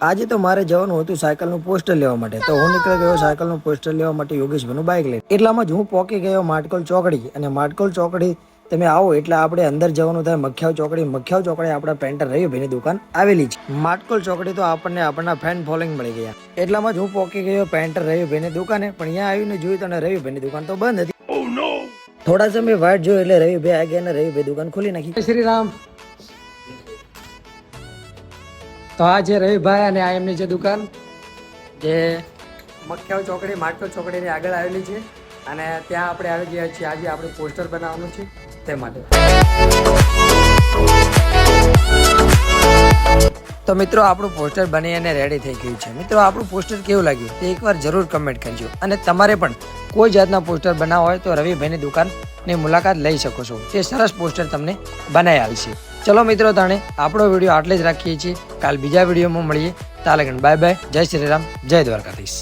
આજે તો મારે જવાનું હતું સાયકલનું પોસ્ટર લેવા માટે, તો હું નીકળી ગયો સાયકલનું પોસ્ટર લેવા માટે યોગેશભાઈનું બાઇક લઈને. એટલામાં જ હું પહોંચી ગયો માટકોલ ચોકડી. અને માટકોલ ચોકડી તમે આવો એટલે આપણે અંદર જવાનું થાય મખ્યાવ ચોકડી. મખ્યાવ ચોકડી આપણા પેન્ટર રવિભાઈની દુકાન આવેલી છે. માટકોલ ચોકડી તો આપણને આપણા ફેન ફોલોઈંગ મળી ગયા. એટલામાં જ હું પહોંચી ગયો પેન્ટર રવિભાઈની દુકાને. પણ અહીંયા આવીને જોયું તો રવિભાઈની દુકાન તો બંધ હતી. થોડા સમય વાટ જોયો એટલે રવિભાઈ આ ગયા અને રવિભાઈ દુકાન ખોલી નાખી. શ્રી રામ. તો આ છે રવિભાઈ અને આ એમની છે દુકાન જે મખ્યાવ ચોકડી માટકોલ ચોકડીની આગળ આવેલી છે. અને ત્યાં આપણે આવી ગયા છીએ. આજે આપણે પોસ્ટર બનાવવાનું છે તે માટે. તો મિત્રો આપણું પોસ્ટર બની અને રેડી થઈ ગયું છે. મિત્રો આપણું પોસ્ટર કેવું લાગ્યું તે એકવાર જરૂર કમેન્ટ કરજો. અને તમારે પણ કોઈ જાતના પોસ્ટર બનાવવા હોય તો રવિભાઈની દુકાનની મુલાકાત લઈ શકો છો. તે સરસ પોસ્ટર તમને બનાવી આવશે. ચલો મિત્રો, તાણે આપણો વિડીયો આટલે જ રાખીએ છીએ. કાલ બીજા વિડીયોમાં મળીએ. તાલગન બાય બાય. જય શ્રી રામ, જય દ્વારકાધીશ.